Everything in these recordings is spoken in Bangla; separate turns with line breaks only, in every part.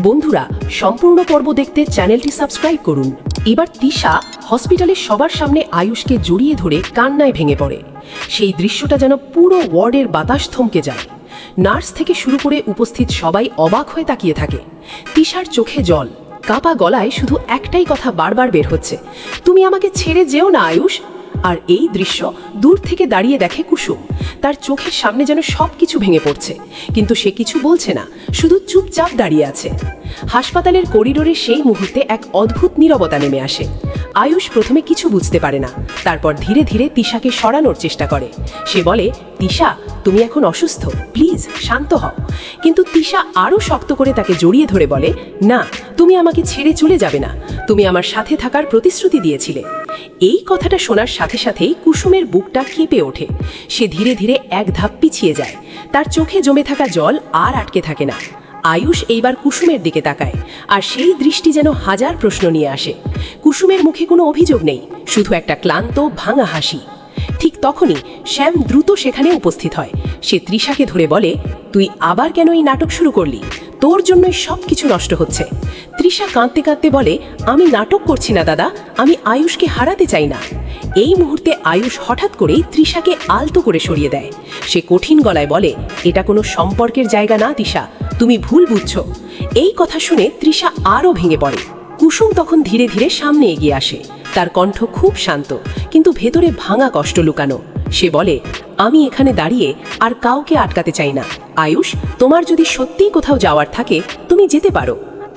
বন্ধুরা, সম্পূর্ণ পর্ব দেখতে চ্যানেলটি সাবস্ক্রাইব করুন। এবার তিশা হসপিটালের সবার সামনে আয়ুষকে জড়িয়ে ধরে কান্নায় ভেঙে পড়ে। সেই দৃশ্যটা যেন পুরো ওয়ার্ডের বাতাস থমকে যায়। নার্স থেকে শুরু করে উপস্থিত সবাই অবাক হয়ে তাকিয়ে থাকে। তিশার চোখে জল, কাপা গলায় শুধু একটাই কথা বারবার বের হচ্ছে, তুমি আমাকে ছেড়ে যেও না আয়ুষ। আর এই দৃশ্য দূর থেকে দাঁড়িয়ে দেখে কুসুম। তার চোখের সামনে যেন সবকিছু ভেঙে পড়ছে, কিন্তু সে কিছু বলছে না, শুধু চুপচাপ দাঁড়িয়ে আছে। হাসপাতালের করিডোরে সেই মুহূর্তে এক অদ্ভুত নীরবতা নেমে আসে। আয়ুষ প্রথমে কিছু বুঝতে পারে না, তারপর ধীরে ধীরে তিশাকে সরানোর চেষ্টা করে। সে বলে, তিশা, তুমি এখন অসুস্থ, প্লিজ শান্ত হও। কিন্তু তিশা আরও শক্ত করে তাকে জড়িয়ে ধরে বলে, না, তুমি আমাকে ছেড়ে চলে যাবে না, তুমি আমার সাথে থাকার প্রতিশ্রুতি দিয়েছিলে। এই কথাটা শোনার সাথে সাথেই কুসুমের বুকটা কেঁপে ওঠে। সে ধীরে ধীরে এক ধাপ পিছিয়ে যায়। তার চোখে জমে থাকা জল আর আটকে থাকে না। আয়ুষ এইবার কুসুমের দিকে তাকায়, আর সেই দৃষ্টি যেন হাজার প্রশ্ন নিয়ে আসে। কুসুমের মুখে কোনো অভিযোগ নেই, শুধু একটা ক্লান্ত ভাঙা হাসি। ঠিক তখনই শ্যাম দ্রুত সেখানে উপস্থিত হয়। সে তৃষাকে ধরে বলে, তুই আবার কেন এই নাটক শুরু করলি? তোর জন্যই সব কিছু নষ্ট হচ্ছে। তৃষা কাঁদতে কাঁদতে বলে, আমি নাটক করছি না দাদা, আমি আয়ুষকে হারাতে চাই না। এই মুহূর্তে আয়ুষ হঠাৎ করেই তৃষাকে আলতো করে সরিয়ে দেয়। সে কঠিন গলায় বলে, এটা কোনো সম্পর্কের জায়গা না তৃষা, তুমি ভুল বুঝছো। এই কথা শুনে তৃষা আরও ভেঙে পড়ে। কুসুম তখন ধীরে ধীরে সামনে এগিয়ে আসে। তার কণ্ঠ খুব শান্ত, কিন্তু ভেতরে ভাঙা কষ্ট লুকানো। সে বলে, আমি এখানে দাঁড়িয়ে আর কাউকে আটকাতে চাই না। আয়ুষ, তোমার যদি সত্যিই কোথাও যাওয়ার থাকে তুমি যেতে পারো।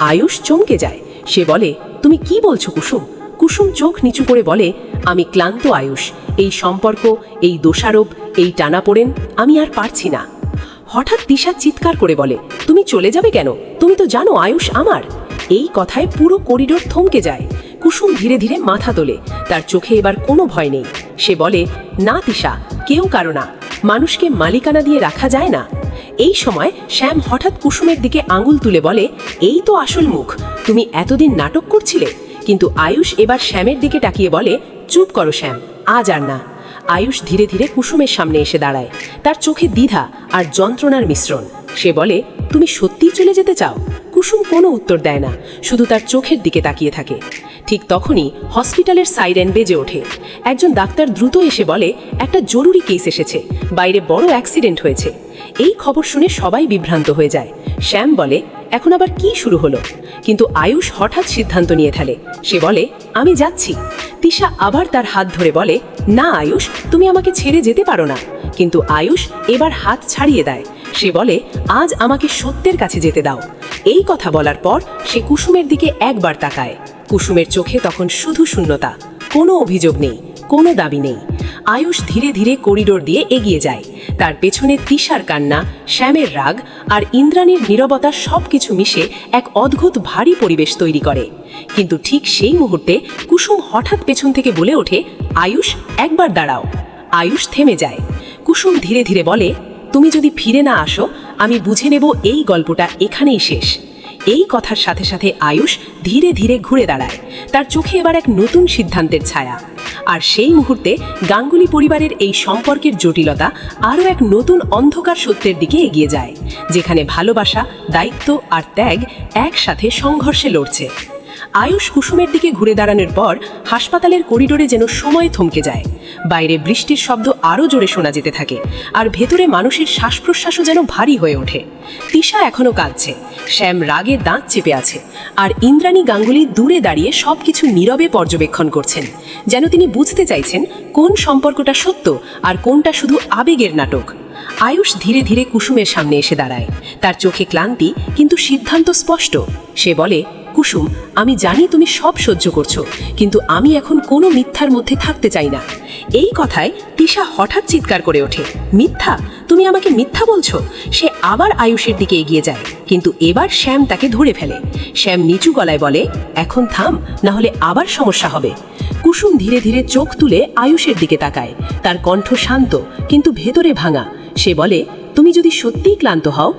আয়ুষ চমকে যায়। সে বলে, তুমি কি বলছো কুসুম? কুসুম চোখ নিচু করে বলে, আমি ক্লান্ত আয়ুষ, এই সম্পর্ক, এই দোষারোপ, এই টানাপোড়েন আমি আর পারছি না। হঠাৎ তিশা চিৎকার করে বলে, তুমি চলে যাবে কেন? তুমি তো জানো আয়ুষ আমার। এই কথায় পুরো করিডোর থমকে যায়। কুসুম ধীরে ধীরে মাথা তোলে। তার চোখে এবার কোনো ভয় নেই। সে বলে, না তিশা, কেউ কারো না, মানুষকে মালিকানা দিয়ে রাখা যায় না। এই সময় শ্যাম হঠাৎ কুসুমের দিকে আঙুল তুলে বলে, এই তো আসল মুখ, তুমি এতদিন নাটক করছিলে। কিন্তু আয়ুষ এবার শ্যামের দিকে তাকিয়ে বলে, চুপ করো শ্যাম, আজ আর না। আয়ুষ ধীরে ধীরে কুসুমের সামনে এসে দাঁড়ায়। তার চোখে দ্বিধা আর যন্ত্রণার মিশ্রণ। সে বলে, তুমি সত্যিই চলে যেতে চাও? কুসুম কোনো উত্তর দেয় না, শুধু তার চোখের দিকে তাকিয়ে থাকে। ঠিক তখনই হসপিটালের সাইরেন বেজে ওঠে। একজন ডাক্তার দ্রুত এসে বলে, একটা জরুরি কেস এসেছে, বাইরে বড় অ্যাক্সিডেন্ট হয়েছে। এই খবর শুনে সবাই বিভ্রান্ত হয়ে যায়। শ্যাম বলে, এখন আবার কি শুরু হলো? কিন্তু আয়ুষ হঠাৎ সিদ্ধান্ত নিয়ে ফেলে। সে বলে, আমি যাচ্ছি। তিশা আবার তার হাত ধরে বলে, না আয়ুষ, তুমি আমাকে ছেড়ে যেতে পারো না। কিন্তু আয়ুষ এবার হাত ছাড়িয়ে দেয়। সে বলে, আজ আমাকে সত্যের কাছে যেতে দাও। এই কথা বলার পর সে কুসুমের দিকে একবার তাকায়। কুসুমের চোখে তখন শুধু শূন্যতা, কোনো অভিযোগ নেই, কোনো দাবি নেই। আয়ুষ ধীরে ধীরে করিডোর দিয়ে এগিয়ে যায়। তার পেছনে তিশার কান্না, শ্যামের রাগ আর ইন্দ্রাণীর নীরবতা সবকিছু মিশে এক অদ্ভুত ভারী পরিবেশ তৈরি করে। কিন্তু ঠিক সেই মুহূর্তে কুসুম হঠাৎ পেছন থেকে বলে ওঠে, আয়ুষ, একবার দাঁড়াও। আয়ুষ থেমে যায়। কুসুম ধীরে ধীরে বলে, তুমি যদি ফিরে না আসো, আমি বুঝে নেব এই গল্পটা এখানেই শেষ। এই কথার সাথে সাথে আয়ুষ ধীরে ধীরে ঘুরে দাঁড়ায়। তার চোখে এবার এক নতুন সিদ্ধান্তের ছায়া। আর সেই মুহূর্তে গাঙ্গুলি পরিবারের এই সম্পর্কের জটিলতা আরও এক নতুন অন্ধকার সত্যের দিকে এগিয়ে যায়, যেখানে ভালোবাসা, দায়িত্ব আর ত্যাগ একসাথে সংঘর্ষে লড়ছে। আয়ুষ কুসুমের দিকে ঘুরে দাঁড়ানোর পর হাসপাতালের করিডোরে যেন সময় থমকে যায়। বাইরে বৃষ্টির শব্দ আরও জোরে শোনা যেতে থাকে, আর ভেতরে মানুষের শ্বাস প্রশ্বাসও যেন ভারী হয়ে ওঠে। তিশা এখনও কাঁদছে, শ্যাম রাগে দাঁত চেপে আছে, আর ইন্দ্রাণী গাঙ্গুলি দূরে দাঁড়িয়ে সবকিছু নীরবে পর্যবেক্ষণ করছেন, যেন তিনি বুঝতে চাইছেন কোন সম্পর্কটা সত্য আর কোনটা শুধু আবেগের নাটক। আয়ুষ ধীরে ধীরে কুসুমের সামনে এসে দাঁড়ায়। তার চোখে ক্লান্তি, কিন্তু সিদ্ধান্ত স্পষ্ট। সে বলে, কুসুম, আমি জানি তুমি সব সহ্য করছো, কিন্তু আমি এখন কোনো মিথ্যার মধ্যে থাকতে চাই না। এই কথায় তিশা হঠাৎ চিৎকার করে ওঠে, মিথ্যা? তুমি আমাকে মিথ্যা বলছো? সে আবার আয়ুষের দিকে এগিয়ে যায়, কিন্তু এবার শ্যাম তাকে ধরে ফেলে। শ্যাম নিচু গলায় বলে, এখন থাম, না হলে আবার সমস্যা হবে। কুসুম ধীরে ধীরে চোখ তুলে আয়ুষের দিকে তাকায়। তার কণ্ঠ শান্ত, কিন্তু ভেতরে ভাঙা। সে বলে, তুমি যদি সত্যিই ক্লান্ত হও